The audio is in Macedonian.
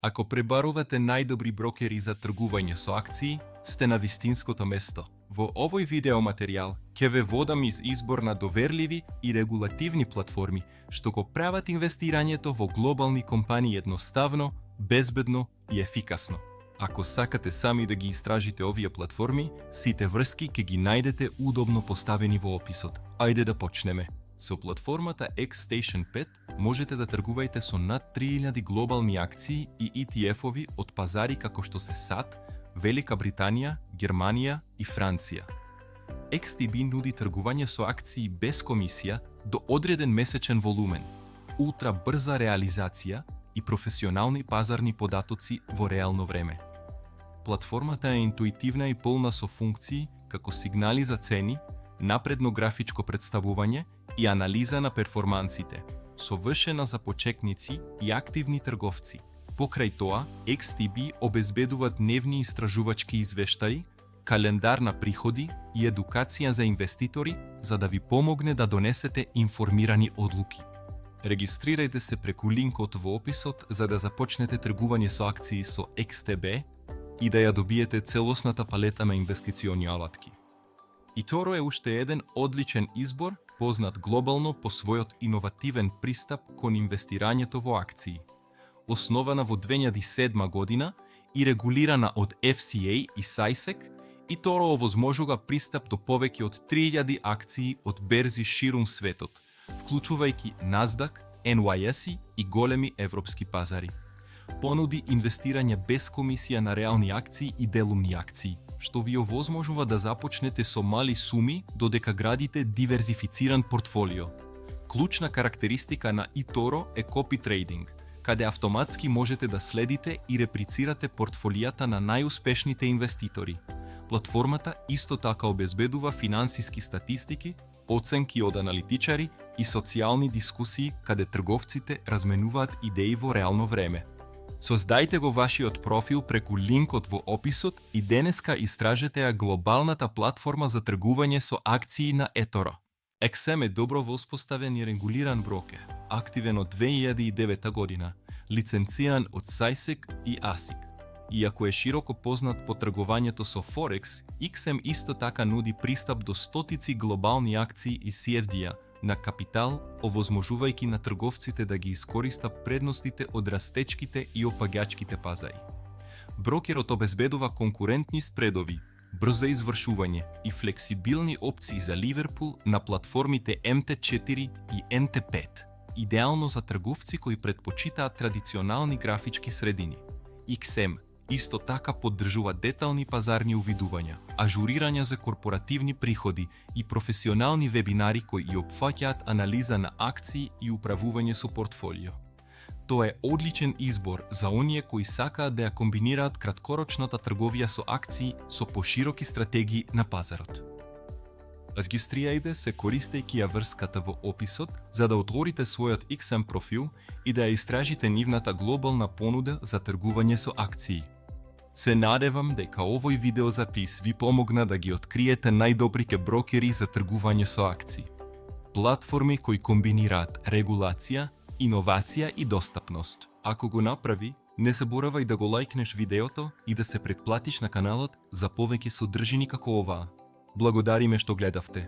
Ако пребарувате најдобри брокери за тргување со акции, сте на вистинското место. Во овој видеоматеријал ќе ве водам из избор на доверливи и регулативни платформи што го прават инвестирањето во глобални компании едноставно, безбедно и ефикасно. Ако сакате сами да ги истражите овие платформи, сите врски ќе ги најдете удобно поставени во описот. Ајде да почнеме. Со платформата Xstation 5 можете да тргувајте со над 3000 глобални акции и ETF-ови од пазари како што се САД, Велика Британија, Германија и Франција. XTB нуди тргување со акции без комисија до одреден месечен волумен, ултра брза реализација и професионални пазарни податоци во реално време. Платформата е интуитивна и полна со функции како сигнали за цени, напредно графичко представување и анализа на перформансите, совршена за почекници и активни трговци. Покрај тоа, XTB обезбедува дневни истражувачки извештаи, календар на приходи и едукација за инвеститори за да ви помогне да донесете информирани одлуки. Регистрирајте се преку линкот во описот за да започнете тргување со акции со XTB и да ја добиете целосната палета на инвестициони алатки. eToro е уште еден одличен избор, познат глобално по својот иновативен пристап кон инвестирањето во акции. Основана во 2007 година и регулирана од FCA и SISEC, eToro овозможува пристап до повеќе од 3000 акции од берзи ширум светот, вклучувајќи NASDAQ, NYSE и големи европски пазари. Понуди инвестирање без комисија на реални акции и делумни акции, што ви овозможува да започнете со мали суми додека градите диверзифициран портфолио. Клучна карактеристика на eToro е копи трейдинг, каде автоматски можете да следите и реплицирате портфолијата на најуспешните инвеститори. Платформата исто така обезбедува финансиски статистики, оценки од аналитичари и социјални дискусии каде трговците разменуваат идеи во реално време. Создајте го вашиот профил преку линкот во описот и денеска истражете ја глобалната платформа за тргување со акции на eToro. XM е добро воспоставен и регулиран брокер, активен од 2009 година, лиценциран од SISEC и ASIC. Иако е широко познат по тргувањето со Forex, XM исто така нуди пристап до стотици глобални акции и CFD-а на капитал, овозможувајќи на трговците да ги искористат предностите од растечките и опаѓачките пазари. Брокерот обезбедува конкурентни спредови, брзо извршување и флексибилни опции за Ливерпул на платформите MT4 и NT5, идеално за трговци кои предпочитаат традиционални графички средини. XM исто така поддржува детални пазарни увидувања, ажурирања за корпоративни приходи и професионални вебинари кои ја опфаќаат анализа на акции и управување со портфолио. Тоа е одличен избор за оние кои сакаат да ја комбинираат краткорочната трговија со акции со пошироки стратегии на пазарот. Регистријајте се користејќи ја врската во описот за да отворите својот XM профил и да ја истражите нивната глобална понуда за тргување со акции. Се надевам дека овој видеозапис ви помогна да ги откриете најдобрите брокери за тргување со акции. Платформи кои комбинираат регулација, иновација и достапност. Ако го направи, не заборавај да го лајкнеш видеото и да се претплатиш на каналот за повеќе содржини како оваа. Благодариме што гледавте.